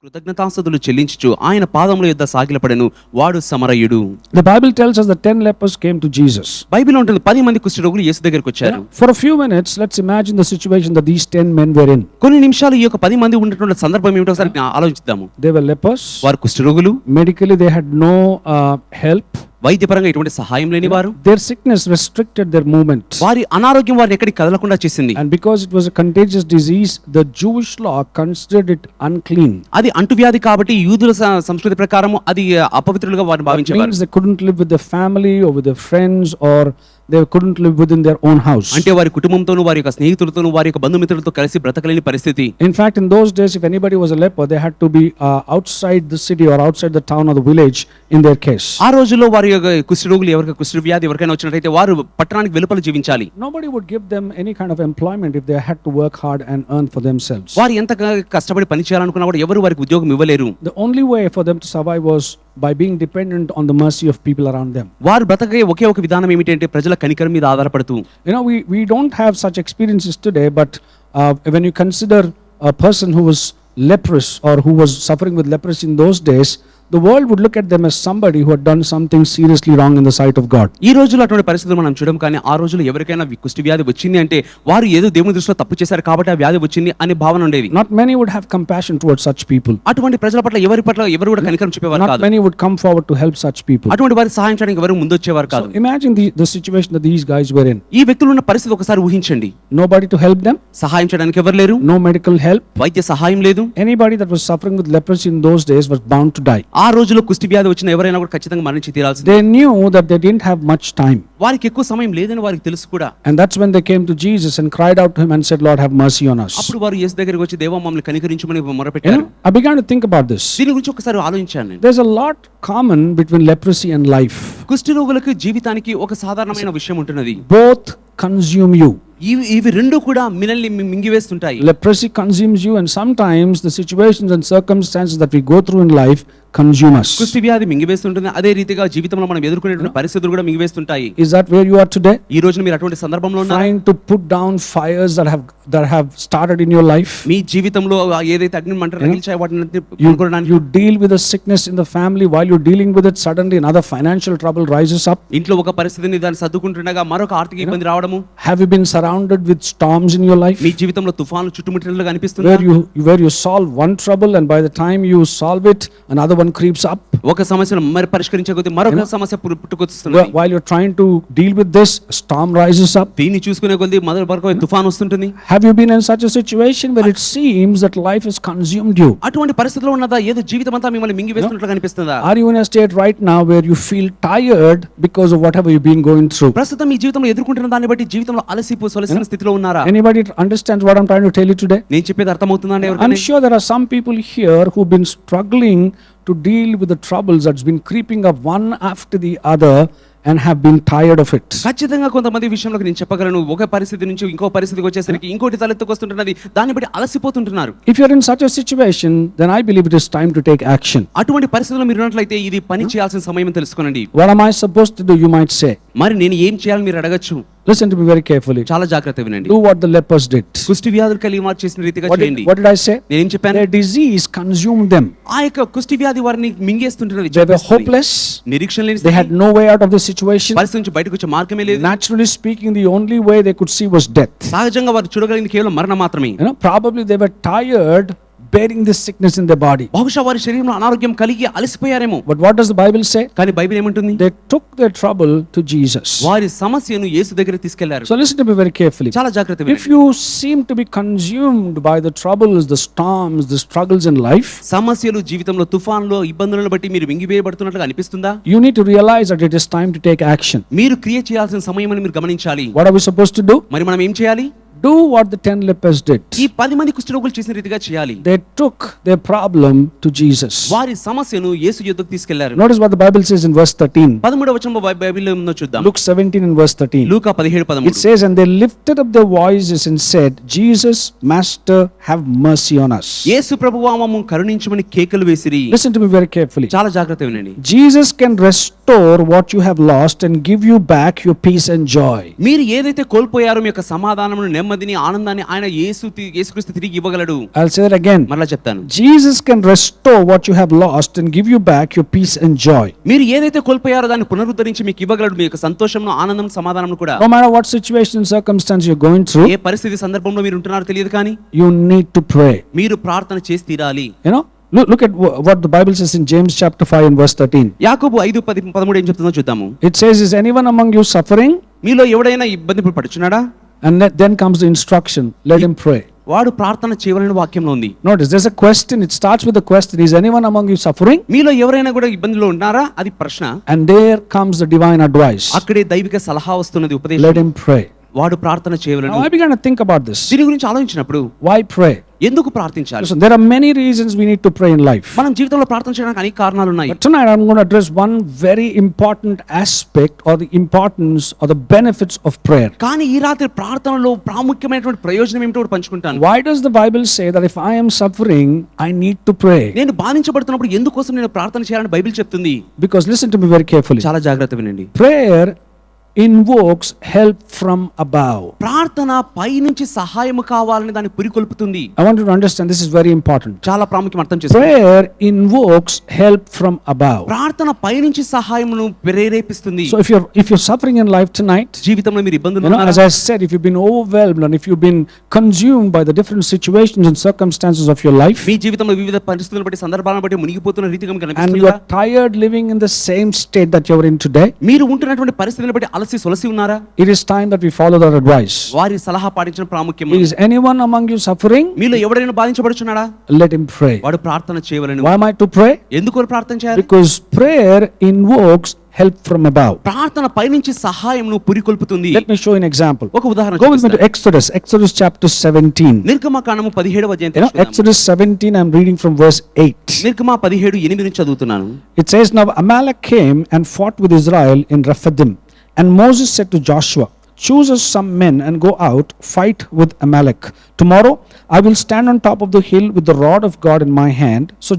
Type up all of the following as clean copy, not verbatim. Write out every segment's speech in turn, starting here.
కృతజ్ఞతాస్తుతులు చెల్లించుచు ఆయన పాదముల యొద్ద సాగిలపడెను, వాడు సమరయుడు. The Bible tells us that 10 lepers came to Jesus. Bible ఉంటుంది 10 మంది కుష్ఠరోగులు యేసు దగ్గరికి వచ్చారు. For a few minutes, let's imagine the situation that these 10 men were in. కొన్ని నిమిషాలు ఈ యొక్క 10 మంది ఉన్నటువంటి సందర్భం ఏమిటో ఒకసారి ఆలోచిద్దాము. They were lepers. వారు కుష్ఠరోగులు. Medically, they had no help. వైద్యపరంగా ఎటువంటి సహాయం లేని వారు. Their sickness restricted their movement. వారి అనారోగ్యం వారిని ఎక్కడికి కదలకుండా చేసింది. And because it was a contagious disease, the Jewish law considered it unclean. అది అంటువ్యాధి కాబట్టి యూదుల సంస్కృతి ప్రకారం అది అపవిత్రులుగా వారిని భావించేవారు. Means they couldn't live with their family or with their friends, or they couldn't live within their own house. అంటే వారి కుటుంబంతోను వారి యొక్క స్నేహితులతోను వారి యొక్క బంధుమిత్రులతో కలిసి బ్రతకలేని పరిస్థితి. In fact, in those days, if anybody was a leper, they had to be outside the city or outside the town or the village in their case. ఆ రోజుల్లో వారి యొక్క కుష్ఠరోగులు ఎవరికి కుష్ఠవ్యాధి ఎవరికైనా వచ్చినట్లయితే వారు పట్టణానికి వెలుపల జీవించాలి. Nobody would give them any kind of employment if they had to work hard and earn for themselves. వారు ఎంత కష్టపడి పని చేయాలనుకున్నా కూడా ఎవరు వారికి ఉద్యోగం ఇవ్వలేరు. The only way for them to survive was by being dependent on the mercy of people around them. వారు బ్రతకే ఒకే ఒక విధానం ఏమిటంటే ప్రజల కనికరం మీద ఆధారపడుతూ. You know, we don't have such experiences today, but when you consider a person who was leprous or who was suffering with leprosy in those days, the world would look at them as somebody who had done something seriously wrong in the sight of God. ఈ రోజుల్లో అటువంటి పరిస్థితులు మనం చూడం, కానీ ఆ రోజుల్లో ఎవరికైనా కుష్ఠ వ్యాధి వచ్చింది అంటే వారు ఏదో దేవుని దృష్టిలో తప్పు చేశారు కాబట్టి ఆ వ్యాధి వచ్చింది అనే భావన ఉండేది. Not many would have compassion towards such people. అటువంటి ప్రజల పట్ల ఎవరు కూడా కనికరం చూపేవారు Not కాదు. many would come forward to help such people. అటువంటి వారి సహాయం చేయడానికి ఎవరు ముందు వచ్చేవారు కాదు. So imagine the situation that these guys were in. ఈ వ్యక్తులు ఉన్న పరిస్థితి ఒకసారి ఊహించండి. Nobody to help them, సహాయం చేయడానికి ఎవరు లేరు, no medical help. వైద్య సహాయం లేదు. Anybody that was suffering with leprosy in those days was bound to die. ఆ రోజుల్లో కుష్ఠ వ్యాధి వచ్చిన ఎవరైనా కూడా ఖచ్చితంగా మరణించి తీరాల్సిందే. They knew that they didn't have much time. వారికి ఎక్కువ సమయం లేదని వారికి తెలుసు కూడా. And that's when they came to Jesus and cried out to him and said, Lord, have mercy on us. అప్పుడు వారు యేసు దగ్గరికి వచ్చి దేవా మమ్మల్ని కనికరించమని You మొరపెట్టారు. know, I began to think about this. దీని గురించి ఒకసారి ఆలోచించాను నేను. There's a lot common between leprosy and life. కుష్ఠరోగులకు జీవితానికి ఒక సాధారణమైన విషయం ఉంటున్నది. Both consume you. ఇవి రెండు కూడా మినల్ని మింగివేస్తుంటాయి. Leprosy consumes you, and sometimes the situations and circumstances that we go through in life consume us. కుష్ఠ వ్యాధి మింగివేస్తుంటుంది, అదే రీతిగా జీవితంలో మనం ఎదుర్కొనేటువంటి పరిస్థితులు కూడా మింగివేస్తుంటాయి. Is that where you are today? ఈ రోజున మీరు అటువంటి సందర్భంలో ఉన్నారు. Trying to put down fires that have started in your life. మీ జీవితంలో ఏదైతే అగ్ని మంటలు రగిల్చాయో వాటిని You deal with a sickness in the family. While you're dealing with it, suddenly another financial trouble rises up. ఇంట్లో ఒక పరిస్థితిని దాన్ని సర్దుకుంటుండగా మరొక ఆర్థిక ఇబ్బంది రావడము. Have you been surrounded with storms in your life? మీ జీవితంలో తుఫాన్లు చుట్టుముట్టినట్లుగా అనిపిస్తుందా? Where you solve one trouble, and by the time you solve it, another one creeps up. ఒక సమస్యను మరి పరిష్కరించే కొద్దీ మరొక సమస్య పుట్టుకొస్తుంది. While you're trying to deal with this, a storm rises up. దీన్ని చూసుకునే కొద్దీ మరొక తుఫాన్ వస్తుంటుంది. Have you been in such a situation where it seems that life has consumed you? అటువంటి పరిస్థితిలో ఉన్నదా ఏదో జీవితం అంతా మిమ్మల్ని మింగివేస్తున్నట్లుగా అనిపిస్తుందా? Are you in a state right now where you feel tired because of whatever you've been going through? ప్రస్తుతం మీ జీవితంలో ఎదుర్కొంటున్న దాన్ని బట్టి జీవితంలో అలసిన స్థితిలో ఉన్నారా? Anybody understands what I'm trying to tell you today? నేను చెప్పేది అర్థమవుతుందా అండి I'm ఎవరికైనా? sure there are some people here who've been struggling to deal with the troubles that's been creeping up one after the other and have been tired of it. ఖచ్చితంగా కొంతమంది విషయంలో నేను చెప్పగలను, ఒక పరిస్థితి నుంచి ఇంకో పరిస్థితికి వచ్చేసరికి ఇంకోటి తలెత్తుకొస్తుంటున్నది, దాన్ని బట్టి అలసిపోతుంటున్నారు. If you're in such a situation, then I believe it is time to take action. అటువంటి పరిస్థితుల్లో మీరు ఉన్నట్లయితే ఇది పని చేయాల్సిన సమయం అని తెలుసుకోనండి. What am I supposed to do, you might say? మరి నేను ఏం చేయాలని మీరు అడగచ్చు. Listen to me very carefully. చాలా జాగ్రత్తగా వినండి. Do what the lepers did. కుష్ఠ వ్యాధులు కలిగి వారు చేసిన రీతిగా చేయండి. What did I say? నేనేం చెప్పాను? Their disease consumed them. ఆ యొక్క కుష్ఠ వ్యాధి వారిని మింగేస్తుంటున్నది. They were hopeless. నిరీక్షణ లేని They had no way out of the situation. పరిస్థితి నుంచి బయటకు వచ్చే మార్గమే లేదు. Naturally speaking, the only way they could see was death. సహజంగా వారు చూడగలిగింది కేవలం మరణం మాత్రమే. You know, probably they were tired bearing this sickness in their body. బహుశా వారి శరీరంలో అనారోగ్యం కలిగి అలసిపోయారేమో. But what does the Bible say? కానీ బైబిల్ ఏమంటుంది? They took their trouble to Jesus. వారి సమస్యను యేసు దగ్గరికి తీసుకెళ్లారు. So listen to me very carefully. చాలా జాగ్రత్తగా If వినండి. you seem to be consumed by the troubles, the storms, the struggles in life, సమస్యలు జీవితంలో తుఫాన్లు ఇబ్బందులను బట్టి మీరు మింగివేయబడుతున్నట్లుగా అనిపిస్తుందా? you need to realize that it is time to take action. మీరు క్రియ చేయాల్సిన సమయం అని మీరు గమనించాలి. What are we supposed to do? మరి మనం ఏం చేయాలి? Do what the 10 lepers did. ఈ 10 మంది కుష్ఠరోగులు చేసిన రీతిగా చేయాలి. They took their problem to Jesus. వారి సమస్యను యేసు యొద్దకు తీసుకెళ్లారు. Notice what the Bible says in verse 13. 13వ వచనంలో బైబిల్లో ఉందో చూద్దాం. Luke 17 and verse 13. Luka 17:13. It says, and they lifted up their voices and said, Jesus, Master, have mercy on us. యేసు ప్రభువా మమ్ము కరుణించమని కేకలు వేసిరి. Listen to me very carefully. చాలా జాగ్రత్తగా వినండి. Jesus can restore what you have lost and give you back your peace and joy. మీరు ఏదైతే కోల్పోయారో మీ యొక్క సమాధానమును నెమ్మది నెమ్మదిని ఆనందాన్ని ఆయన యేసుక్రీస్తు తిరిగి ఇవ్వగలడు. I'll say that again. మరలా చెప్తాను, Jesus can restore what you have lost and give you back your peace and joy. మీరు ఏదైతే కోల్పోయారో దాన్ని పునరుద్ధరించి మీకు ఇవ్వగలడు మీ యొక్క సంతోషం, ఆనందం, సమాధానం కూడా. No matter what situation and circumstance you're going through, ఏ పరిస్థితి సందర్భంలో మీరు ఉంటున్నారో తెలియదు కానీ you need to pray. మీరు ప్రార్థన చేసి తీరాలి. You know, look at what the Bible says in James chapter 5 and verse 13. యాకోబు 5:13 ఏం చెప్తుందో చూద్దాము. It says, is anyone among you suffering? మీలో ఎవడైనా ఇబ్బంది పడుచున్నాడా? And then comes the instruction, let him pray. వాడు ప్రార్థన చేయవలసిన వాక్యంలో ఉంది. Notice there's a question, it starts with a question, is anyone among you suffering? మీలో ఎవరైనా కూడా ఇబ్బందిలో ఉన్నారా? అది ప్రశ్న. And there comes the divine advice. అక్కడే దైవిక సలహా వస్తున్నది, Let ఉపదేశం. him pray. వాడు ప్రార్థన చేయవలెను. Now I began to think about this. దీని గురించి ఆలోచించినప్పుడు Why pray? ఎందుకు ప్రార్థించాలి? Listen, there are many reasons we need to pray in life. మనం జీవితంలో ప్రార్థన చేయడానికి అనేక కారణాలు ఉన్నాయి. But tonight I'm going to address one very important aspect or the importance or the benefits of prayer. కానీ ఈ రాత్రి ప్రార్థనలో ప్రాముఖ్యమైనటువంటి ప్రయోజనం ఏమిటో ఒకటి పంచుకుంటాను. Why does the Bible say that if I am suffering, I need to pray? నేను బాధించబడుతున్నప్పుడు ఎందుకోసం నేను ప్రార్థన చేయాలని బైబిల్ చెప్తుంది. Because listen to me very carefully. చాలా జాగ్రత్త వినండి. Prayer invokes help from above. ప్రార్థన పై నుంచి సహాయం కావాలని దాన్ని పురికొల్పుతుంది. I want you to understand this is very important. చాలా ప్రాముఖ్యం, అర్థం చేసుకోండి. Prayer invokes help from above. ప్రార్థన పై నుంచి సహాయమును ప్రేరేపిస్తుంది. So if you're suffering in life tonight, జీవితంలో మీరు ఇబ్బందులు you know, as ఉన్నారా? I said, if you've been overwhelmed and if you've been consumed by the different situations and circumstances of your life, మీ జీవితంలో వివిధ పరిస్థితులను బట్టి, సందర్భాలను బట్టి మునిగిపోతున్న రీతిగా మీకు and you కనిపిస్తుందా? are tired living in the same state that you're in today, మీరు ఉంటున్నటువంటి పరిస్థితులను బట్టి అలసి సొలసి ఉన్నారా? it is time that we follow that advice. వారి సలహా పాటించడం ప్రాముఖ్యం. Is anyone among you suffering? మీలో ఎవరైనా బాధించబడుచున్నాడా? Let him pray. వాడు ప్రార్థన చేయవలెను. Why am I to pray? ఎందుకు ప్రార్థన చేయాలి? Because prayer invokes help from above. ప్రార్థన పై నుంచి సహాయమును పురికొల్పుతుంది. Let me show you an example. ఒక ఉదాహరణ Go with me to చూపిస్తాను. Exodus chapter 17. నిర్గమకాండము 17వ అధ్యాయం You know, తెలుసుకుందాం. Exodus 17, I'm reading from verse 8. నిర్గమ 17:8 నుంచి చదువుతున్నాను. It says, now Amalek came and fought with Israel in Rephidim. And Moses said to Joshua, choose us some men and go out, fight with Amalek. Tomorrow I will stand on top of the hill with the rod of God in my hand. So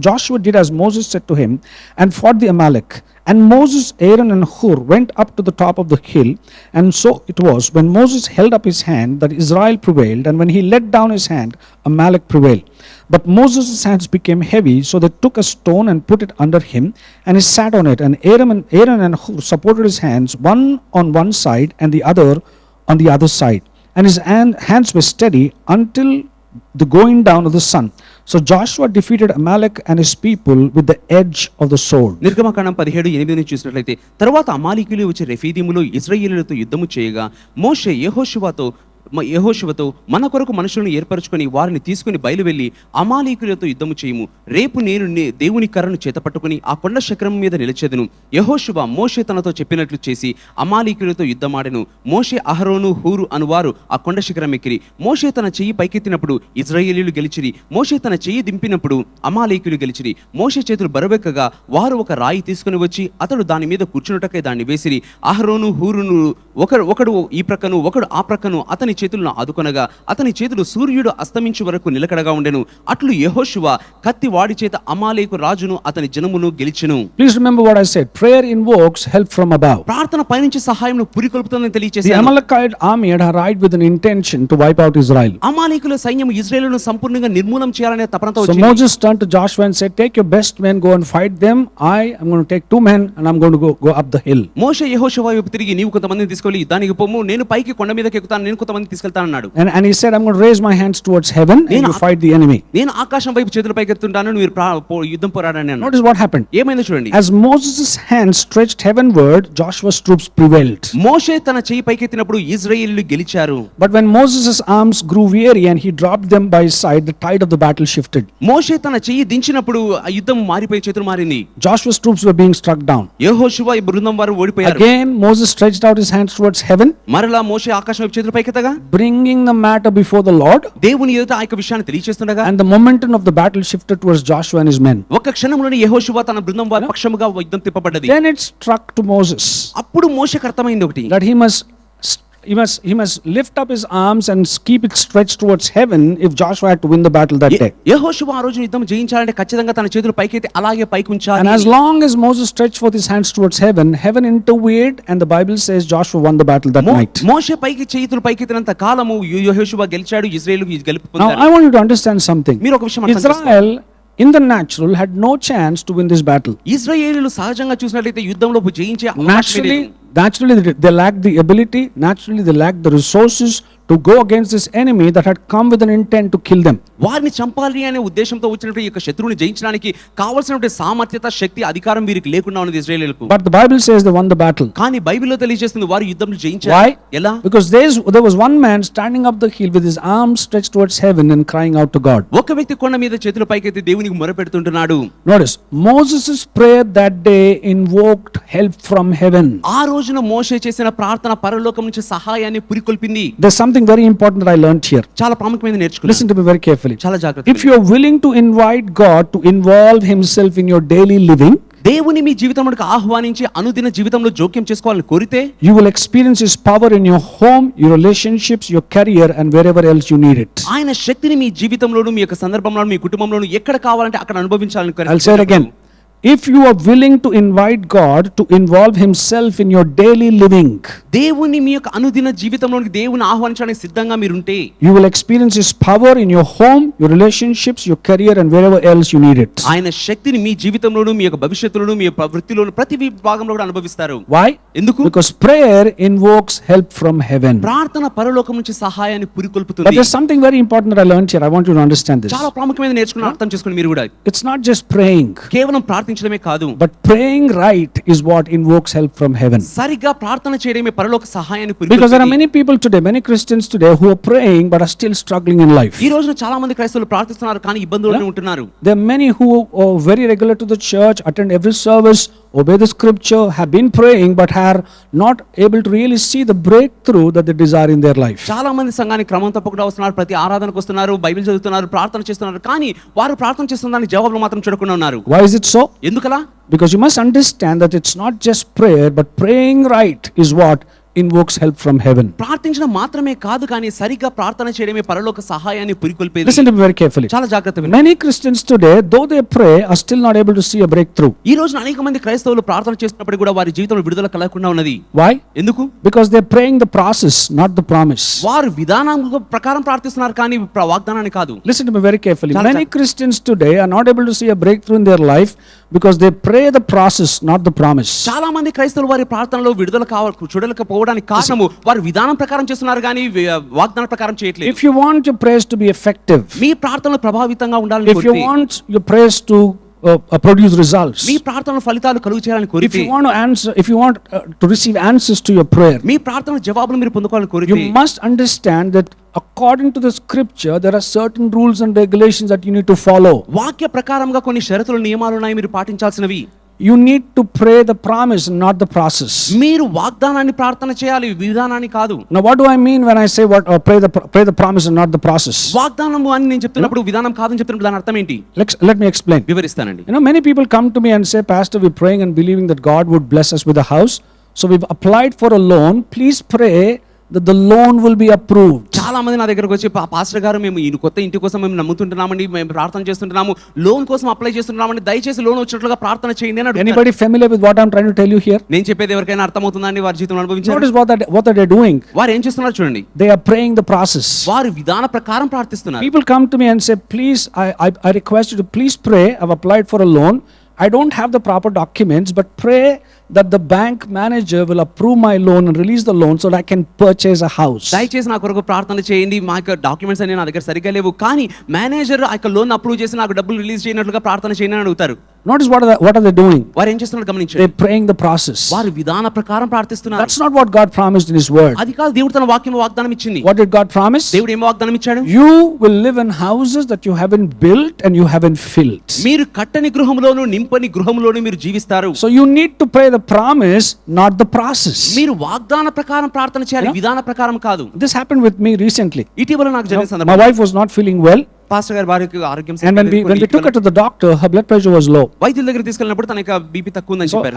Joshua did as Moses said to him and fought the Amalek. And Moses, Aaron and Hur went up to the top of the hill. And so it was when Moses held up his hand that Israel prevailed, and when he let down his hand, Amalek prevailed. But Moses' hands became heavy, so they took a stone and put it under him, and he sat on it. And Aaron and Hur supported his hands, one on one side and the other on the other side. And his hands were steady until the going down of the sun. So Joshua defeated Amalek and his people with the edge of the sword. నిర్గమకాండం 17:8 నుంచి చూసినట్లయితే, తరువాత అమాలీకులు వచ్చి రెఫీదీములో ఇశ్రాయేలీయులతో యుద్ధము చేయగా మోషే యెహోషువతో మన కొరకు మనుషులను ఏర్పరచుకొని వారిని తీసుకుని బయలువెళ్ళి అమాలీకులతో యుద్ధము చేయము. రేపు నేను దేవుని కర్రను చేతపట్టుకుని ఆ కొండ శిఖరం మీద నిలిచెదను. యెహోషువ మోషే తనతో చెప్పినట్లు చేసి అమాలీకులతో యుద్ధమాడెను. మోషే, అహరోను, హూరు అనువారు ఆ కొండ శిఖరం ఎక్కిరి. మోషే తన చెయ్యి పైకెత్తినప్పుడు ఇశ్రాయేలీయులు గెలిచిరి. మోషే తన చెయ్యి దింపినప్పుడు అమాలీకులు గెలిచిరి. మోషే చేతులు బరువెక్కగా వారు ఒక రాయి తీసుకుని వచ్చి అతడు దాని మీద కూర్చున్నటకై దాన్ని వేసిరి. అహరోను, హూరును ఒకడు ఈ ప్రక్కను ఒకడు ఆ ప్రక్కను అతని చేతులను ఆదుకొనగా అతని చేతులు సూర్యుడు అస్తమించు వరకు నిలకడగా ఉండెను. అట్లు యెహోషువ కత్తి వాడి చేత అమాలేకు రాజును అతని జనమును గెలిచెను. Please remember what I said. Prayer invokes help from above. ప్రార్థన పైనుంచి సహాయమును పురికొల్పుతుందని The తెలియజేశాను. Amalekite army had arrived with an intention to wipe out Israel. అమాలేకుల సైన్యం ఇశ్రాయేలును సంపూర్ణంగా నిర్మూలం చేయాలనే తపనతో So వచ్చింది. Moses turned to Joshua and said, take your best men, go and fight them. I am going to take 2 men and I'm going to go up the hill. మోషే యెహోషువ వైపు తిరిగి, నీవు కొంతమందిని తీసుకెళ్ళి దానికి పోము, నేను పైకి కొండ మీదకి ఎక్కుతాను, నేను కొంతమంది తీసుకెళ్తానన్నాడు. And he said, I'm going to raise my hands towards heaven and you fight the enemy. నేను ఆకాశం వైపు చేతులు పైకి ఎత్తుంటాను, నువ్వు యుద్ధం పోరాడని అన్నాడు. Notice what happened. ఏమైందో చూడండి. As Moses' hands stretched heavenward, Joshua's troops prevailed. మోషే తన చెయ్యి పైకెత్తినప్పుడు ఇశ్రాయేలీయులు గెలిచారు. But when Moses' arms grew weary and he dropped them by his side, the tide of the battle shifted. మోషే తన చెయ్యి దించినప్పుడు ఆ యుద్ధం మారిపోయి చేతులు మారింది. Joshua's troops were being struck down. యెహోషువ ఈ బృందం వారు ఓడిపోయారు. Again Moses stretched out his hands towards heaven, మరలా మోషే ఆకాశం వైపు చేతులు పైకెత్తగా bringing the matter before the Lord, దేవుని ఎదుట ఆ యొక్క విషయాన్ని తెలియజేస్తుండగా and the momentum of the battle shifted towards Joshua and his men. ఒక్క క్షణంలోనే యెహోషువ తన బృందం వారి పక్షముగా యుద్ధం తిప్పబడ్డది. Then it struck to Moses అప్పుడు మోషేకు అర్థమైంది ఒకటి, that he must he must lift up his arms and keep it stretched towards heaven if Joshua had to win the battle that day. యెహోషువ ఆ రోజు యుద్ధం జయించాలంటే ఖచ్చితంగా తన చేతులు పైకెత్తి అలాగే పైకి And ఉంచాలి. as long as Moses stretched forth his hands towards heaven, heaven intervened, and the Bible says Joshua won the battle that night. మోషే పైకి చేతులు పైకెత్తినంత కాలము యెహోషువ గెలిచాడు, ఇశ్రాయేలు గెలుపు Now, పొందారు. I want you to understand something. మీరు ఒక విషయం అర్థం చేసుకోవాలి. Israel, in the natural, had no chance to win this battle. ఇశ్రాయేలీయులు సహజంగా చూసినట్లయితే యుద్ధంలో జయించే అవకాశమే లేదు. Naturally, they lacked the ability, naturally, they lacked the resources to go against this enemy that had come with an intent to kill them. వారిని చంపాలి అనే ఉద్దేశంతో వచ్చినటువంటి ఈ యొక్క శత్రువుని జయించడానికి కావాల్సినటువంటి సామర్థ్యత, శక్తి, అధికారం వీరికి లేకుండా ఉన్నది ఇశ్రాయేలీయులకు. But the Bible says they won the battle. కానీ బైబిల్లో తెలియజేస్తుంది వారు యుద్ధంలో జయించారు. Why? ఎలా? Because there was one man standing up the hill with his arms stretched towards heaven and crying out to God. ఒక వ్యక్తి కొండ మీద చేతుల పైకెత్తి దేవునికి మొరపెడుతుంటున్నాడు. Notice, Moses' prayer that day invoked help from heaven. ఆ రోజున మోషే చేసిన ప్రార్థన పరలోకం నుంచి సహాయాన్ని పురికొల్పింది. There's something very important that I learned here. చాలా ప్రాముఖ్యమైన నేర్చుకున్నాను. Listen to me very carefully. చాలా జాగ్రత్తగా. If you are willing to invite God to involve himself in your daily living, దేవుని మీ జీవితంలోకి ఆహ్వానించి అనుదిన జీవితంలో జోక్యం చేసుకోవాలని కోరితే you will experience his power in your home, your relationships, your career, and wherever else you need it. ఆయన శక్తిని మీ జీవితంలోను, మీ యొక్క సందర్భంలోను, మీ కుటుంబంలోను ఎక్కడ కావాలంటే అక్కడ అనుభవించాలని I'll say it again. If you are willing to invite God to involve himself in your daily living, దేవుని మీ యొక్క అనుదిన జీవితంలోకి దేవుని ఆహ్వానించడానికి సిద్ధంగా మీరుంటే you will experience his power in your home, your relationships, your career, and wherever else you need it. ఆయన శక్తిని మీ జీవితంలోను, మీ యొక్క భవిష్యత్తులోను, మీ యొక్క వృత్తిలోను ప్రతి భాగంలో కూడా అనుభవిస్తారు. Why? ఎందుకు? Because prayer invokes help from heaven. ప్రార్థన పరలోకం నుంచి సహాయాన్ని But పురికొల్పుతుంది. there's something very important that I learned here. I want you to understand this. చాలా ప్రాముఖ్యమైన నేర్చుకుని అర్థం చేసుకుని మీరు కూడా It's not just praying, కేవలం ప్రార్థించడమే కాదు, but praying right is what invokes help from heaven. సరిగ్గా ప్రార్థన చేయడమే పరలోక సహాయాన్ని Because there are పురికొల్పుతుంది. many people today, many Christians today who are praying but are still struggling in life. ఈ రోజున చాలా మంది క్రైస్తవులు ప్రార్థిస్తున్నారు కానీ ఇబ్బందుల్లోనే ఉంటున్నారు. There are many who are very regular to the church, attend every service, obey the scripture, have been praying but are not able to really see the breakthrough that they desire in their life. చాలా మంది సంఘానికి క్రమం తప్పకుండా వస్తున్నారు, ప్రతి ఆరాధనకు వస్తున్నారు, Bible చదువుతున్నారు, ప్రార్థన చేస్తున్నారు, కానీ వారు ప్రార్థన చేస్తున్న దానికి జవాబులు మాత్రం చూడకుండా ఉన్నారు. Why is it so? ఎందుకలా? Because you must understand that it's not just prayer, but praying right is what invokes help from heaven. ప్రార్థించడం మాత్రమే కాదు కానీ సరిగ్గా ప్రార్థన చేయడమే పరలోక సహాయాన్ని పురికొల్పేది. Listen to me very carefully. చాలా జాగ్రత్తగా వినండి. Many Christians today, though they pray, are still not able to see a breakthrough. ఈ రోజున అనేక మంది క్రైస్తవులు ప్రార్థన చేస్తున్నప్పుడు కూడా వారి జీవితంలో విడుదల కలగకుండా ఉన్నది. Why? ఎందుకు? Because they're praying the process, not the promise. వారు విధానం ప్రకారం ప్రార్థిస్తున్నారు కానీ వాగ్దానాన్ని కాదు. Listen to me very carefully. చాలా Many Christians today are not able to see a breakthrough in their life because they pray the process, not the promise. చాలా మంది క్రైస్తవులు వారి ప్రార్థనలో విడుదల చూడలేకపోవడానికి కారణము వారు విధానం ప్రకారం చేస్తున్నారు కానీ వాగ్దానం ప్రకారం చేయట్లేదు. If you want your prayers to be effective, మీ ప్రార్థనలు ప్రభావితంగా ఉండాలని if you కోరితే, want your prayers to produce results, మీ ప్రార్థన ఫలితాలు కలుగు చేయాలని if కోరితే, you want to answer, if you want to receive answers to your prayer, మీ ప్రార్థన జవాబులు మీరు పొందుకోవాలని you కోరితే, must understand that according to the scripture there are certain rules and regulations that you need to follow. వాక్య ప్రకారంగా కొన్ని షరతులు, నియమాలు ఉన్నాయి మీరు పాటించాల్సినవి. You need to pray the promise, not the process. మీరు వాగ్దానాన్ని ప్రార్థన చేయాలి, విధానాన్ని కాదు. Now what do I mean when I say pray the promise and not the process? వాగ్దానము అని నేను చెప్తున్నప్పుడు విధానం కాదని చెప్తున్నప్పుడు దాని అర్థం ఏంటి Let me explain. వివరిస్తానండి. You know, many people come to me and say, Pastor, we're praying and believing that God would bless us with a house. So we've applied for a loan. Please pray that the loan will be approved. చాలా మంది నా దగ్గరకు వచ్చి pastor గారు మేము ఈ కొత్త ఇంటి కోసం మేము నమ్ముతుంటున్నామండి, మేము ప్రార్థన చేస్తుంటున్నాము, లోన్ కోసం అప్లై చేస్తున్నామండి, దయచేసి లోన్ వచ్చినట్లుగా ప్రార్థన చేయండి అని అడుగుతారు. Anybody familiar with what I'm trying to tell you here? నేను చెప్పేది ఎవరికైనా అర్థమవుతుందని వారి జీవితంలో అనుభవించారు. Notice what are they doing? వారు ఏం చేస్తున్నారు చూడండి. They are praying the process. వారు విధాన ప్రకారం ప్రార్థిస్తున్నారు. People come to me and say, please, I request you to please pray. I've applied for a loan. I don't have the proper documents, but pray that the bank manager will approve my loan and release the loan so that I can purchase a house. దయచేసి నా కొరకు ప్రార్థన చేయండి, మా యొక్క documents అన్ని నా దగ్గర సరిగ్గా లేవు, కానీ మేనేజర్ ఆ యొక్క లోన్ అప్రూవ్ చేసి నాకు డబ్బులు రిలీజ్ చేయనట్లుగా ప్రార్థన చేయండి అని అడుగుతారు. Notice what are they doing? వారు ఏం చేస్తున్నారు గమనించండి. They're praying the process. వారు విధాన ప్రకారం ప్రార్థిస్తున్నారు. That's not what God promised in His word. అది కాదు దేవుడు తన వాక్యం వాగ్దానం ఇచ్చింది. What did God promise? దేవుడు ఏం వాగ్దానం ఇచ్చాడు? You will live in houses that you haven't built and you haven't filled. మీరు కట్టని గృహంలోను నింపని గృహంలోను మీరు జీవిస్తారు. So you need to pray the promise, not the process. మీరు వాగ్దాన ప్రకారం ప్రార్థన చేయాలి, విధాన ప్రకారం కాదు. This happened with me recently. ఇటీవల నాకు జరిగిన My సందర్భం, wife was not feeling well, pastor గారి భార్యకు ఆరోగ్యం and when we took her to the doctor, her blood pressure was low. వైద్యుల దగ్గర తీసుకెళ్ళినప్పుడు తన యొక్క బీపీ తక్కువ ఉందని So చెప్పారు.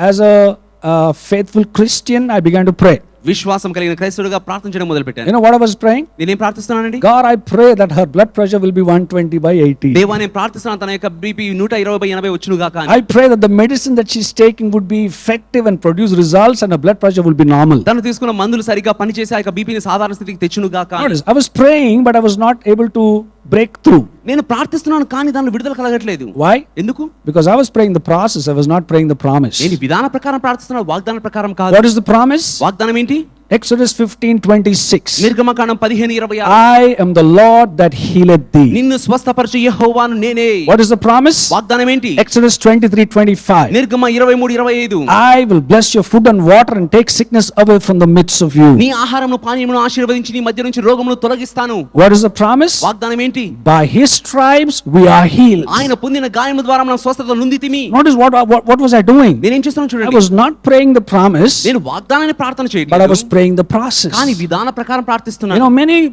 as a faithful Christian, I began to pray. విశ్వాసం కలిగిన క్రైస్తవుడిగా ప్రార్థన చేయడం మొదలు You పెట్టాను. know what I was praying? నేనేం ప్రార్థిస్తున్నానండి? God, I pray that her blood pressure will be 120/80. దేవా నేను ప్రార్థిస్తున్నాను తన యొక్క బీపీ 120/80 వచ్చును గాక అని. I pray that the medicine that she's taking would be effective and produce results and her blood pressure will be normal. తను తీసుకున్న మందులు సరిగ్గా పనిచేసి ఆ యొక్క బీపీని సాధారణ స్థితికి తెచ్చును గాక అని. Notice, I was praying but I was not able to break through. నేను ప్రార్థిస్తున్నాను కానీ దానిలో విడుదల కలగట్లేదు. Why? ఎందుకు? Because I was praying the process, I was not praying the promise. నేను విధాన ప్రకారం ప్రార్థిస్తున్నాను, వాగ్దాన ప్రకారం కాదు. What is the promise? వాగ్దానం ఏంటి? Exodus 15:26. నిర్గమకాండం 15:26. I am the Lord that healeth thee. నిన్ను స్వస్థపరచు యెహోవాను నేనే. What is the promise? వాగ్దానం ఏంటి? Exodus 23:25. నిర్గమ 23:25. I will bless your food and water and take sickness away from the midst of you. నీ ఆహారమును పానీయమును ఆశీర్వదించి నీ మధ్య నుంచి రోగమును తొలగిస్తాను. What is the promise? వాగ్దానం ఏంటి? By his stripes we are healed. ఆయన పొందిన గాయముల ద్వారా మనం స్వస్థత నొందితిమి. Notice what was I doing? నేనేం చేస్తున్నాను I చూడండి. was not praying the promise, నేను వాగ్దానాన్ని ప్రార్థన but I was చేయట్లేదు praying the process. కానీ విధాన ప్రకారం You ప్రార్థిస్తున్నాను. know,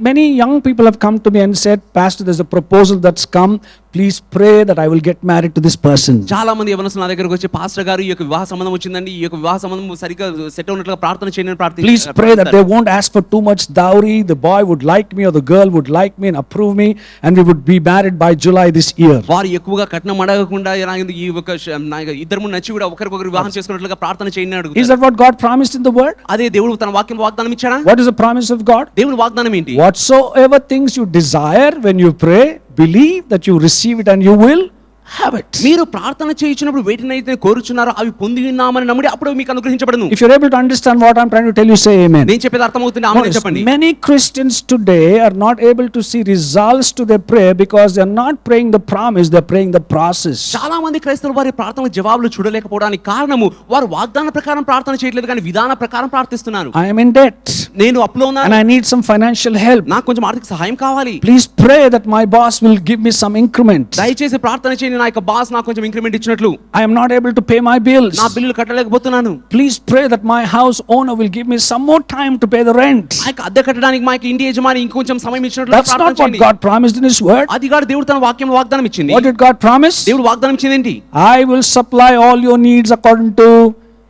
many young people have come to me and said, Pastor, there's a proposal that's come. Please pray that I will get married to this person. చాలా మంది యవనస్తులు నా దగ్గరకు వచ్చి పాస్టర్ గారు ఈ యొక్క వివాహ సంబంధం వచ్చిందండి, ఈ యొక్క వివాహ సంబంధం సరిగ్గా సెట్ అవునట్లుగా ప్రార్థన చేయని Please pray that they won't ask for too much dowry. The boy would like me or the girl would like me and approve me, and we would be married by July this year. వారు ఎక్కువగా కట్నం అడగకుండా ఈ ఒక ఇద్దరు ముందు నచ్చి కూడా ఒకరికొకరు వివాహం చేసుకున్నట్లుగా ప్రార్థన చేయని Is అడుగుతారు. that what God promised in the word? అదే దేవుడు తన వాక్యం వాగ్దానం ఇచ్చాడా? What is the promise of God? దేవుని వాగ్దానం ఏంటి? Whatsoever things you desire when you pray, believe that you receive it and you will have it. మీరు ప్రార్థన చేయించినప్పుడు వేటినైతే కోరుచున్నారో అవి పొంది ఉన్నామని నమ్మిడి అప్పుడు మీకు అనుగ్రహించబడును. If you're able to understand what I'm trying to tell you, say amen. నేను చెప్పేది అర్థమవుతుంది, ఆమేన్ Notice, చెప్పండి. many Christians today are not able to see results to their prayer because they're not praying the promise, they're praying the process. చాలా మంది క్రైస్తవులు వారి ప్రార్థనకు జవాబులు చూడలేకపోవడానికి కారణము వారు వాగ్దాన ప్రకారం ప్రార్థన చేయట్లేదు కానీ విధాన ప్రకారం ప్రార్థిస్తున్నారు. I am in debt నేను అప్పులో and ఉన్నాను, I need some financial help. నాకు కొంచెం ఆర్థిక సహాయం కావాలి. Please pray that my boss will give me some increment. దయచేసి ప్రార్థన చేయండి, నా యొక్క బాస్ నాకు కొంచెం ఇంక్రిమెంట్ ఇచ్చినట్లు. I am not able to pay my bills. నా బిల్లులు కట్టలేకపోతున్నాను. Please pray that my house owner will give me some more time to pay the rent. ఆ యొక్క అద్దె కట్టడానికి మా యొక్క ఇంటి యజమాని ఇంకొంచెం సమయం ఇచ్చినట్లు That's ప్రార్థన not what చేయండి. God promised in his word. అది కాదు దేవుడు తన వాక్యం వాగ్దానం ఇచ్చింది. What did God promise? దేవుడు వాగ్దానం ఇచ్చింది ఏంటి? I will supply all your needs according to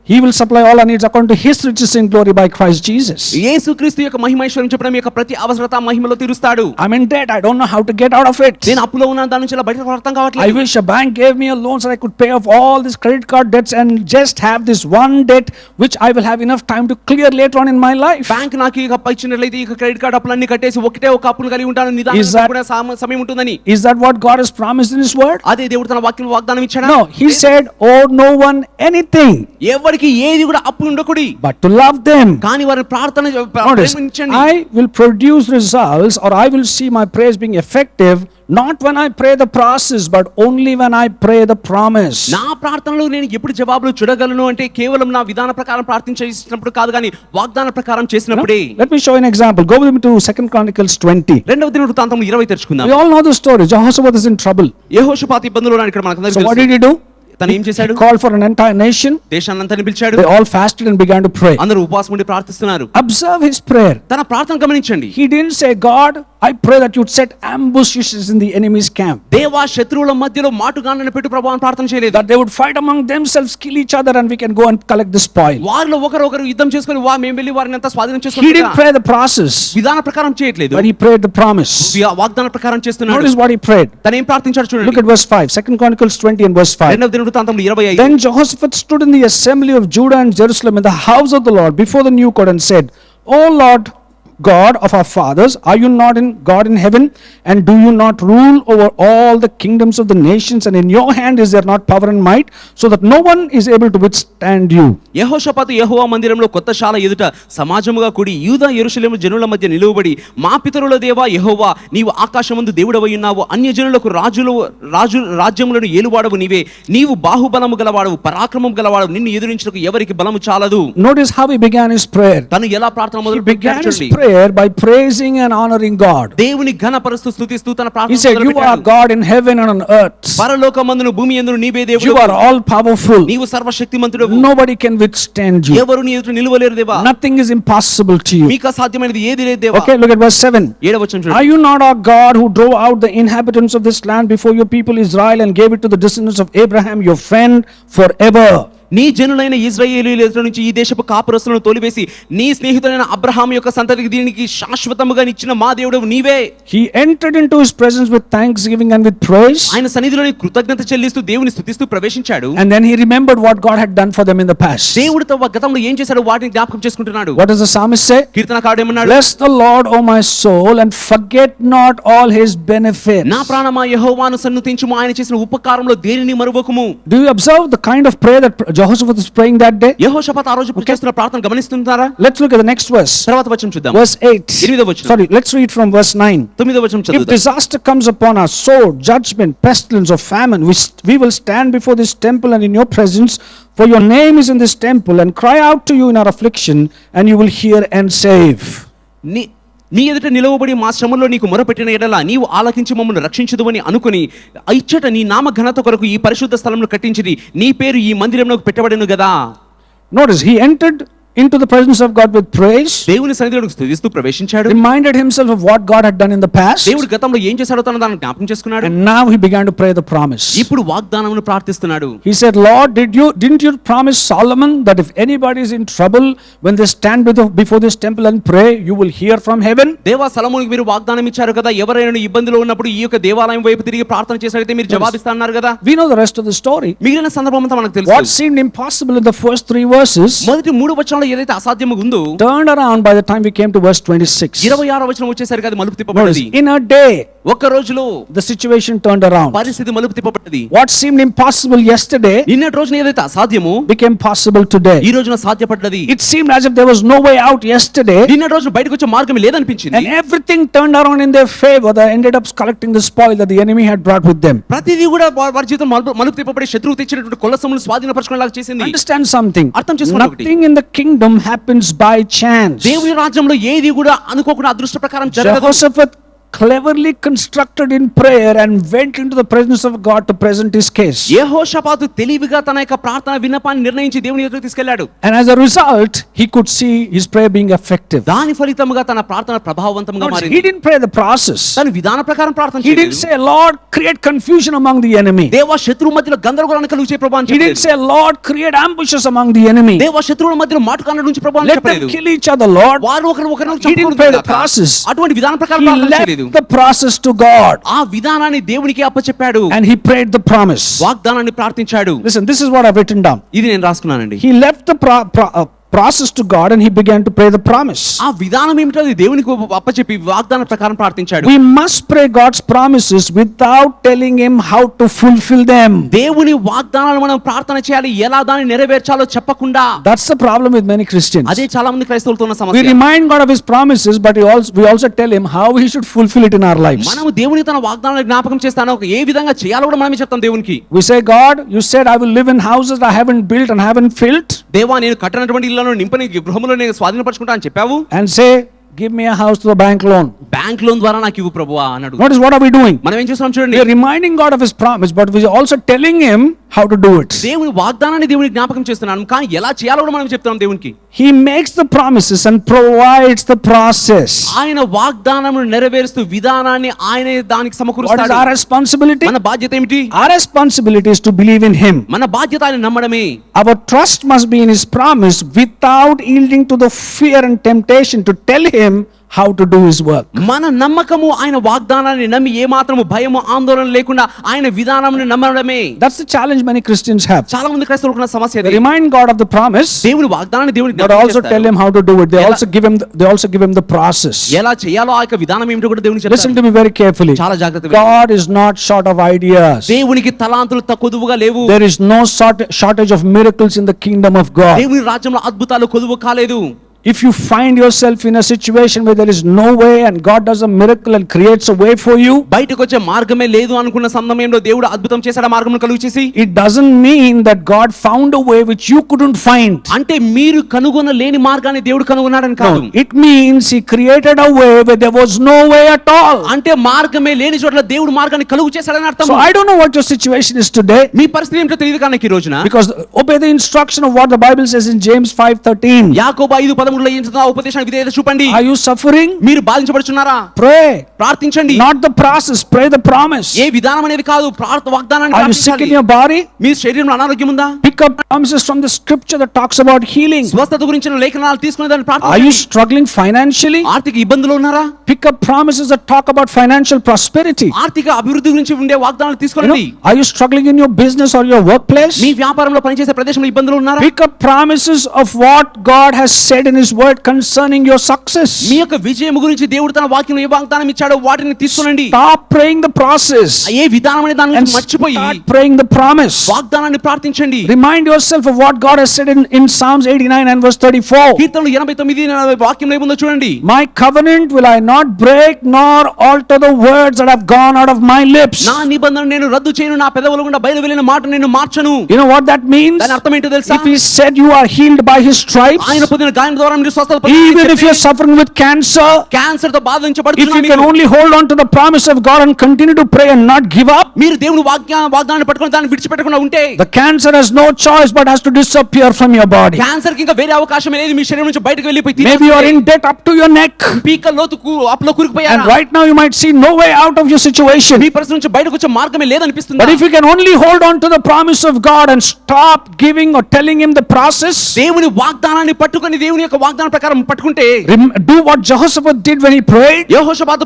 He will supply all our needs according to his riches in glory by Christ Jesus. యేసుక్రీస్తు యొక్క మహిమైశ్వర్యం చెప్పడం యొక్క ప్రతి అవసరత మహిమలో తీరుస్తాడు. I'm in debt. I don't know how to get out of it. నేను అప్పులో ఉన్నాను, దాని నుంచి ఇలా బయటకు అర్థం I కావట్లేదు. wish a bank gave me a loan so I could pay off all these credit card debts and just have this one debt which I will have enough time to clear later on in my life. Bank నాకు ఇక ఇచ్చినట్లయితే ఇక credit card అప్పులన్నీ కట్టేసి ఒకటే ఒక అప్పును కలిగి ఉంటాను, Is నిదానంగా that- కూడా సమయం ఉంటుందని. Is that what God has promised in his word? అదే దేవుడు తన వాక్యం వాగ్దానం ఇచ్చాడా? No, he said, "Oh no one anything ఎవరికి ఏది కూడా అప్పు ఉండకూడి, but to love them." కానీ వారి ప్రార్థన Notice, ప్రేమించండి. I will produce results or I will see my prayers being effective not when I pray the process but only when I pray the promise. నా ప్రార్థనలో నేను ఎప్పుడు జవాబులు చూడగలను అంటే కేవలం నా విధాన ప్రకారం ప్రార్థించినప్పుడు కాదు కానీ వాగ్దాన ప్రకారం చేసినప్పుడే. Let me show you an example. Go with me to 2 Chronicles 20. రెండవ దినవృత్తాంతం 20 తెరుచుకుందాం. We all know the story. Jehoshaphat is in trouble. యెహోషాపాతు ఇబ్బందులో ఉన్నాడు. ఇక్కడ మనకు So what did he do? తను ఏం చేశాడు? He called for an entire nation. దేశాన్నంతని పిలిచాడు. They all fasted and began to pray. అందరూ ఉపవాసం ఉండి ప్రార్థిస్తున్నారు. Observe his prayer. తన ప్రార్థన గమనించండి. He didn't say, "God, I pray that you'd set ambushes in the enemy's camp, దేవా శత్రువుల మధ్యలో మాటుగాండ్లను పెట్టు ప్రభువా అని ప్రార్థన చేయలేదు. that they would fight among themselves, kill each other, and we can go and collect the spoil." వారిలో ఒకరు యుద్ధం చేసుకొని మేము వెళ్ళి వారిని అంతా స్వాధీనం He చేసుకుంటాం. didn't pray the process, విధాన ప్రకారం చేయట్లేదు, but he prayed the promise. వాగ్దాన ప్రకారం చేస్తున్నాడు. Notice what he prayed. తను ఏం ప్రార్థించాడు చూడండి. Look at verse 5. 2 Chronicles 20 and verse 5. రెండవ దినవృత్తాంతం 25. Then Jehoshaphat stood in the assembly of Judah and Jerusalem in the house of the Lord before the new court and said, "O Lord God of our fathers, are you not in God in heaven? And do you not rule over all the kingdoms of the nations? And in your hand is there not power and might, so that no one is able to withstand you?" యెహోషాపాతు యెహోవా మందిరంలో కొత్త శాల ఎదుట సమాజముగా కూడి యూదా యెరూషలేము జనుల మధ్య నిలువబడి, మా పితరుల దేవా యెహోవా, నీవు ఆకాశమందు దేవుడవై ఉన్నావు, అన్యజనులకు రాజ్యములను ఏలువాడవు నీవే, నీవు బాహుబలము గలవాడవు, పరాక్రమం గలవాడవు, నిన్ను ఎదురించుటకు ఎవరికి బలము చాలదు. Notice how he began his prayer. తను ఎలా ప్రార్థన He మొదలు began his పెట్టాడు? prayer by praising and honoring God. దేవుని ఘనపరుస్తూ స్తుతిస్తూ తన He ప్రార్థన said, మొదలు "You are పెట్టాడు. God in heaven and on earth. పరలోకమందును భూమి యందును నీవే దేవుడు, You are all powerful. నీవు సర్వశక్తిమంతుడవు, Nobody can withstand you. ఎవరు నీ ఎదుట నిలువలేరు దేవా, Nothing is impossible to you." మీకు అసాధ్యమైనది ఏది లేదు దేవా. Okay, look at verse 7. 7వ వచనం "Are చూడండి. you not our God who drove out the inhabitants of this land before your people Israel and gave it to the descendants of Abraham your friend forever?" నీ జనులైన ఇశ్రాయేలీయుల ఎదుట నుంచి ఈ దేశపు కాపురస్తులను తోలివేసి నీ స్నేహితులైన అబ్రహాము యొక్క సంతతికి దీనికి శాశ్వతముగా ఇచ్చిన మా దేవుడు నీవే. He entered into his presence with thanksgiving and with praise. ఆయన సన్నిధిలోని కృతజ్ఞత చెల్లిస్తూ దేవుని స్తుతిస్తూ ప్రవేశించాడు. And then he remembered what God had done for them in the past. దేవుడితో గతంలో ఏం చేశాడో వాటిని జ్ఞాపకం చేసుకుంటున్నాడు. What does the psalmist say? కీర్తనకారుడు ఏమన్నాడు? Bless the Lord, O my soul, and forget not all his benefits. నా ప్రాణమా యెహోవాను సన్నుతించుము, ఆయన చేసిన ఉపకారంలో దేనిని మరువకుము. Do you observe the kind of prayer that Jehoshaphat was praying that day? యెహోషాపాతు ఆ రోజు చేస్తున్న ప్రార్థన గమనిస్తున్నారా? Let's look at the next verse. తర్వాత వచనం చూద్దాం. Verse 8. 8వ వచనం. Sorry, let's read from verse 9. 9వ వచనం If చదువుదాం. disaster comes upon us, sword, judgment, pestilence, or famine, we will stand before this temple and in your presence, for your name is in this temple, and cry out to you in our affliction, and you will hear and save. నీ ఎదుట నిలవబడి మా శ్రమలో నీకు మొరపెట్టిన ఎడల నీవు ఆలకించి మమ్మల్ని రక్షించుదువని అనుకుని ఇచ్చట నీ నామ ఘనత కొరకు ఈ పరిశుద్ధ స్థలంలో కట్టించిరి, నీ పేరు ఈ మందిరంలో పెట్టబడెను గదా. Notice, he entered into the presence of God with praise, దేవుని సన్నిధిలోకి స్తుతిస్తూ ప్రవేశించాడు. reminded himself of what God had done in the past, దేవుడు గతంలో ఏం చేశాడో తన దాన్ని జ్ఞాపకం చేసుకున్నాడు. and now he began to pray the promise. ఇప్పుడు వాగ్దానమును ప్రార్థిస్తున్నాడు. He said, Lord, didn't you promise Solomon that if anybody is in trouble, when they stand before this temple and pray, you will hear from heaven? దేవా సొలొమోనుకు మీరు వాగ్దానం ఇచ్చారు కదా, ఎవరైనా ఇబ్బందిలో ఉన్నప్పుడు ఈ యొక్క దేవాలయం వైపు తిరిగి ప్రార్థన చేసినట్లయితే మీరు జవాబిస్తున్నారు కదా. We know the rest of the story. మిగిలిన సందర్భం అంతా మనకు తెలుసు. What seemed impossible in the first 3 verses మొదటి 3 వచనాల్లో ఏదైతే అసాధ్యము ఉందో turned around by the time we came to verse 26. 26వ వచనం వచ్చేసరికి అది మలుపు తిప్పబడింది. In a day, ఒక్క రోజులో the situation turned around. పరిస్థితి మలుపు తిప్పబడింది. What seemed impossible yesterday నిన్నటి రోజున ఏదైతే అసాధ్యమో became possible today. ఈ రోజున సాధ్యపడ్డది. It seemed as if there was no way out yesterday, నిన్నటి రోజున బయటకు వచ్చే మార్గం లేదనిపించింది. and everything turned around in their favor. They ended up collecting the spoil that the enemy had brought with them. ప్రతిదీ కూడా వారి జీవితం మలుపు తిప్పబడి శత్రువు తెచ్చినటువంటి కొల్లసములు స్వాధీనపరచుకునేలాగా చేసింది. Understand something. అర్థం చేసుకోండి ఒకటి. Nothing in the kingdom happens by chance. దేవుని రాజ్యంలో ఏది కూడా అనుకోకుండా అదృష్ట ప్రకారం జరగదు. Jehoshaphat cleverly constructed in prayer and went into the presence of God to present his case. యెహోషాపాతు తెలివిగా తన యొక్క ప్రార్థన విన్నపాన్ని నిర్ణయించి దేవుని ఎదురుకు తీసుకెళ్లాడు. And as a result, he could see his prayer being effective. దాని ఫలితముగా తన ప్రార్థన ప్రభావవంతంగా He మారింది. didn't pray the process. తన విధాన ప్రకారం ప్రార్థన He didn't చేయలేదు. say, Lord, create confusion among the enemy. దేవా శత్రువు మధ్యలో గందరగోళాన్ని కలుగు చేయ ప్రభువా అని He didn't చెప్పలేదు. say, Lord, create ambushes among the enemy. దేవా శత్రువుల మధ్యలో మాటుకాండ నుంచి ప్రభువా అని Let them చెప్పలేదు. kill each other, Lord. వారు ఒకరిని He didn't pray the process. అటువంటి విధాన ప్రకారం He ప్రార్థన left చేయలేదు. the process to God, ఆ విధానాన్ని దేవునికి అప్పచెప్పాడు. and he prayed the promise. వాగ్దానాన్ని ప్రార్థించాడు. Listen, this is what I've written down. ఇది నేను రాసుకున్నానండి. He left the process to God and he began to pray the promise. ఆ విధానం ఏమిటో అది దేవునికి అప్పచెప్పి వాగ్దాన ప్రకారం ప్రార్థించాడు. We must pray God's promises without telling him how to fulfill them. దేవుని వాగ్దానాలు మనం ప్రార్థన చేయాలి, ఎలా దాన్ని నెరవేర్చాలో చెప్పకుండా. That's the problem with many Christians. అదే చాలా మంది క్రైస్తవులతో ఉన్న We సమస్య. remind God of his promises, but we also tell him how he should fulfill it in our lives. మనము దేవుని తన వాగ్దానాలు జ్ఞాపకం చేస్తాను, ఏ విధంగా చేయాలో కూడా మనమే చెప్తాం దేవునికి. We say, God, you said I will live in houses I haven't built and haven't filled. దేవా నేను కట్టినటువంటి ఇళ్లను నింపని గృహములో నేను స్వాధీనపరచుకుంటా అని చెప్పావు. And say, give me a house to the bank loan. Bank loan ద్వారా నాకు ఇవ్వు ప్రభువా అన్నాడు. Notice what are we doing? మనం ఏం చేస్తున్నాం We చూడండి. are reminding God of his promise, but we are also telling him how to do it. దేవుని వాగ్దానాన్ని దేవునికి జ్ఞాపకం చేస్తున్నాను, కానీ ఎలా చేయాలో కూడా మనం చెప్తున్నాం దేవునికి. He makes the promises and provides the process. ఆయన వాగ్దానమును నెరవేరుస్తూ విధానాన్ని ఆయన దానికి What is సమకూరుస్తాడు. our responsibility? మన బాధ్యత ఏమిటి? Our responsibility is to believe in him. మన బాధ్యత ఆయన నమ్మడమే. Our trust must be in his promise without yielding to the fear and temptation to tell him how to do his work. మన నమ్మకము ఆయన వాగ్దానాన్ని నమ్మి ఏ మాత్రము భయము ఆందోళన లేకుండా ఆయన విధానాన్ని నమ్మడమే. That's the challenge many Christians have. చాలా మంది క్రైస్తవులకు ఉన్న సమస్య They ఇది. remind God of the promise, దేవుని వాగ్దానాన్ని దేవునికి but జ్ఞాపకం also చేస్తారు. tell him how to do it. They ఎలా- also give him the process. ఎలా చేయాలో ఆ యొక్క విధానం ఏమిటో కూడా దేవునికి Listen చెప్తారు. to me very carefully. చాలా జాగ్రత్తగా. God is not short of ideas. దేవునికి తలాంతులు కొదువుగా లేవు. There is no shortage of miracles in the kingdom of God. దేవుని రాజ్యంలో అద్భుతాలు కొదువు కాలేదు. If you find yourself in a situation where there is no way and God does a miracle and creates a way for you, బయటకు వచ్చే మార్గమే లేదు అనుకున్న సమయంలో దేవుడు అద్భుతం చేశాడు, మార్గమును కలుగు చేసి. it doesn't mean that God found a way which you couldn't find. అంటే మీరు కనుగొనలేని మార్గాన్ని దేవుడు కనుగొన్నాడని కాదు. No, it means he created a way where there was no way at all. అంటే మార్గమే లేని చోట్ల దేవుడు మార్గాన్ని కలుగు చేశాడని అర్థం. So I don't know what your situation is today, మీ పరిస్థితి ఏమిటో తెలియదు కానీ ఈ రోజున because obey the instruction of what the Bible says in James 5:13. యాకోబు 5:13 ఏం చెప్తుందో ఆ ఉపదేశానికి విధేయత చూపండి. Are you suffering? మీరు బాధించబడుచున్నారా? Pray. ప్రార్థించండి. Not the process, pray the promise. ఏ విధానం అనేది కాదు, వాగ్దానాన్ని Are you sick in ప్రార్థించాలి. your body? మీ శరీరంలో అనారోగ్యం ఉందా? Pick pick up promises from the scripture that talks about healing. స్వస్థత గురించిన లేఖనాలు తీసుకునే దాన్ని ప్రార్థన Are you చేయండి. struggling financially? ఆర్థిక ఇబ్బందులు ఉన్నారా? Pick up promises that talk about financial prosperity. ఆర్థిక అభివృద్ధి గురించి ఉండే వాగ్దానాలు You know, తీసుకోండి. are you struggling in your business or your workplace? మీ వ్యాపారంలో పనిచేసే ప్రదేశంలో ఇబ్బందులు ఉన్నారా? Pick up promises of what God has said in His Word concerning your success. మీ యొక్క విజయం గురించి దేవుడు తన వాక్యంలో ఏ వాగ్దానం ఇచ్చాడో వాటిని తీసుకోండి. Stop praying the process ఏ విధానం అనే దాని and గురించి మర్చిపోయి start praying the promise. వాగ్దానాన్ని ప్రార్థించండి. Remind yourself of what God has said in Psalms 89 and verse 34. కీర్తనలు 89 వాక్యంలో ఏముందో చూడండి. My covenant will I not break nor alter the words that have gone out of my lips. నా నిబంధన నేను రద్దు చేయను, నా పెదవుల గుండా బయలు వెళ్ళిన మాట నేను మార్చను. You know what that means? దాని అర్థం ఏంటో తెలుసా? If He said you are healed by His stripes, ఆయన పొందిన గాయం ద్వారా మీరు స్వస్థత even if you are suffering with cancer, cancer తో if you can బాధించబడుతున్నారు, only hold on to the promise of God and continue to pray and not give up, మీరు దేవుని వాగ్దానాన్ని పట్టుకొని దాన్ని విడిచిపెట్టకుండా ఉంటే the cancer has no choice but has to disappear from your body. Cancer కి ఇంకా వేరే అవకాశం లేదు. మీ శరీరం నుంచి బయటకు వెళ్ళిపోయి Maybe you are in debt up to your neck, పీక లోతుకు అప్లో and కూరుకుపోయారా? right now you might see no way out of your situation. మీ పరిస్థితి నుంచి బయటకు వచ్చే మార్గమే లేదనిపిస్తుంది. But if you can only hold on to the promise of God and stop giving or telling Him the process, దేవుని వాగ్దానాన్ని పట్టుకొని దేవుని యొక్క వాగ్దానం ప్రకారం పట్టుకుంటే, do what Jehoshaphat did when he prayed. యెహోషాపాతు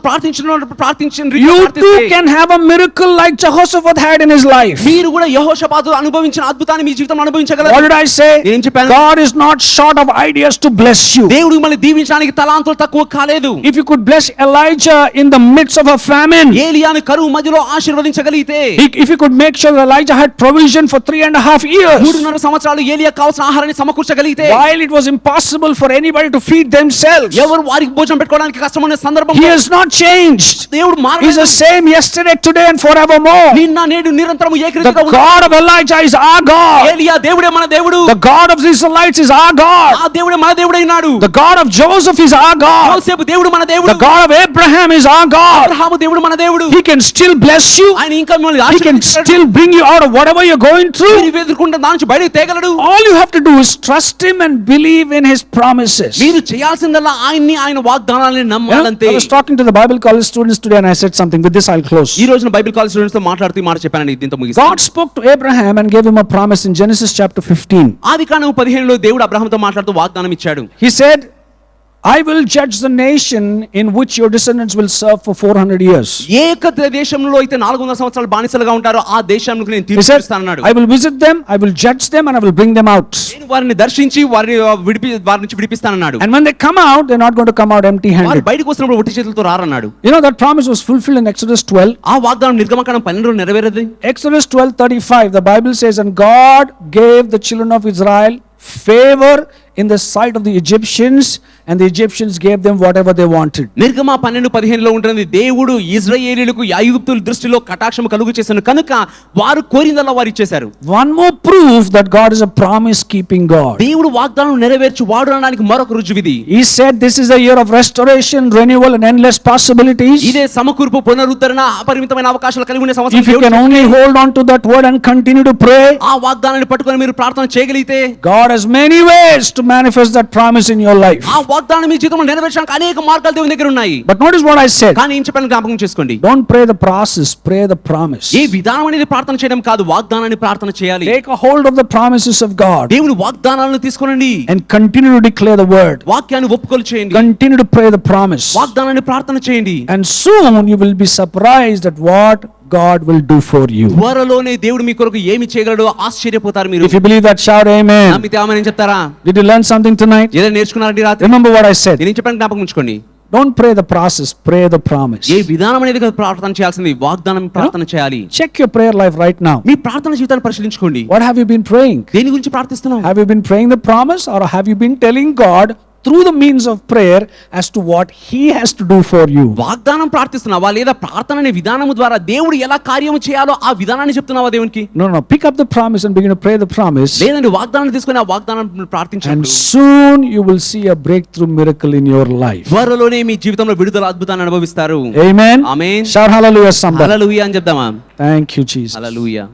ప్రార్థించిన You too can have a miracle like Jehoshaphat had in his life. మీరు కూడా యెహోషాపాతు అనుభవించిన అద్భుతాన్ని మీ జీవితంలో అనుభవించగలరు. What did I say? ఏం చెప్పాను? God is not short of ideas to bless you. దేవుడు మిమ్మల్ని దీవించడానికి తలాంతులు తక్కువ కాలేదు. If you could bless Elijah in the midst of a famine, ఏలియాను కరువు మధ్యలో ఆశీర్వదించగలిగితే, if you could make sure that Elijah had provision for 3.5 years, 3.5 సంవత్సరాలు ఏలియా కావాల్సిన ఆహారాన్ని సమకూర్చగలిగితే, while it was impossible for anybody to feed themselves, ఎవరు వారికి భోజనం పెట్టుకోవడానికి కష్టమైన సందర్భం, He has not changed. దేవుడు He's మారలేదు. the same yesterday, today and forevermore. నిన్న నేడు నిరంతరము The ఏకరీతిగా ఉన్నాడు. God of Elijah is our God. ఏలియా దేవుడే మన దేవుడు. The God of the Israelites is our God. ఆ దేవుడే మన దేవుడైనాడు. The God of Joseph is our God. యోసేపు దేవుడు మన The దేవుడు. God of Abraham is our God. Abraham దేవుడు మన దేవుడు. He can still bless you. ఆయన ఇంకా మిమ్మల్ని He can ఆశీర్వదిస్తాడు. still bring you out of whatever you're going through. మీరు ఎదుర్కొంటున్న దాని నుంచి బయటకు తేగలడు. All you have to do is trust Him and believe in His promises. మీరు చేయాల్సిందల్లా ఆయన్ని, ఆయన వాగ్దానాలను నమ్మాలంతే. I was talking to the Bible college students today and I said something. With this I'll close. ఈ రోజున బైబిల్ కాలేజ్ స్టూడెంట్స్ తో మాట్లాడుతూ ఈ మాట చెప్పానండి. దీంతో ముగిస్తాను. God spoke to Abraham and gave him a promise in Genesis chapter 15. ఆదికాండం 15లో దేవుడు అబ్రహాముతో మాట్లాడుతూ వాగ్దానం ఇచ్చాడు. He said, I will judge the nation in which your descendants will serve for 400 years. ఏక దేశంలో అయితే 400 సంవత్సరాలు బానిసలుగా ఉంటారో ఆ దేశానికి నేను He తీర్పు said, తీరుస్తానన్నాడు. I will visit them, I will judge them and I will bring them out. నేను వారిని దర్శించి వారి నుంచి విడిపిస్తానన్నాడు. And when they come out, they're not going to come out empty వారు handed. బయటకు వస్తున్నప్పుడు ఒట్టి చేతులతో రారన్నాడు. You know that promise was fulfilled in Exodus 12. ఆ వాగ్దానం నిర్గమకాండం 12లో నెరవేరది. Exodus 12:35, the Bible says, and God gave the children of Israel favor in the sight of the Egyptians, and the Egyptians gave them whatever they wanted. నిర్గమ 12:15లో ఉంటుంది, దేవుడు ఇశ్రాయేలీయులకు ఐగుప్తుల దృష్టిలో కటాక్షం కలుగు చేశాను కనుక వారు కోరిందల్లా వారు ఇచ్చేశారు. One more proof that God is a promise keeping God. దేవుడు వాగ్దానం నెరవేర్చి వాడు అనడానికి మరొక రుజువిది. He said this is a year of restoration, renewal and endless possibilities. ఇదే సమకూర్పు, పునరుద్ధరణ, అపరిమితమైన అవకాశాలు కలిగి ఉండే సంవత్సరం. If you can only hold on to that word and continue to pray, ఆ వాగ్దానాన్ని పట్టుకొని మీరు ప్రార్థన చేయగలిగితే, God has many ways to manifest that promise in your life. ఆ వాగ్దానం మీ జీవితంలో నెరవేర్చడానికి అనేక మార్గాలు దేవుని దగ్గర ఉన్నాయి. But notice what I said. కానీ ఏం చెప్పాను జ్ఞాపకం చేసుకోండి. Don't pray the process, pray the promise. ఈ విధానం అనేది ప్రార్థన చేయడం కాదు, వాగ్దానాన్ని ప్రార్థన చేయాలి. Take a hold of the promises of God దేవుని వాగ్దానాలను తీసుకోనండి. and continue to declare the word. వాక్యాన్ని ఒప్పుకోలు చేయండి. Continue to pray the promise. వాగ్దానాన్ని ప్రార్థన చేయండి. And soon you will be surprised at what God will do for you. త్వరలోనే దేవుడు మీ కొరకు ఏమి చేయగలడో ఆశ్చర్యపోతారు మీరు. If you believe that, shout amen. నమ్మితే ఆమేన్ చెప్తారా? Did you learn something tonight? ఏదైనా నేర్చుకున్నారండి రాత్రి? Remember what I said. నేను చెప్పాను జ్ఞాపకం ఉంచుకోండి. Don't pray the process, pray the promise. ఏ విధానం అనేది కాదు ప్రార్థన చేయాల్సింది, వాగ్దానం ప్రార్థన చేయాలి. Check your prayer life right now. మీ ప్రార్థన జీవితాన్ని పరిశీలించుకోండి. What have you been praying? దేని గురించి ప్రార్థిస్తున్నావు? Have you been praying the promise, or have you been telling God through the means of prayer as to what He has to do for you? వాగ్దానం ప్రార్థిస్తున్నావా లేదా ప్రార్థన అనే విధానము ద్వారా దేవుడు ఎలా కార్యము చేయాలో ఆ విధానాన్ని చెప్తున్నావా దేవునికి? No. Pick up the promise and begin to pray the promise. లేదండి, వాగ్దానాన్ని తీసుకొని ఆ వాగ్దానం And ప్రార్థించండి. soon you will see a breakthrough miracle in your life. త్వరలోనే మీ జీవితంలో విడుదల అద్భుతాన్ని అనుభవిస్తారు. Amen. ఆమేన్. Shout hallelujah somebody. హల్లెలూయా అని చెప్దామా? Thank you Jesus. హల్లెలూయా.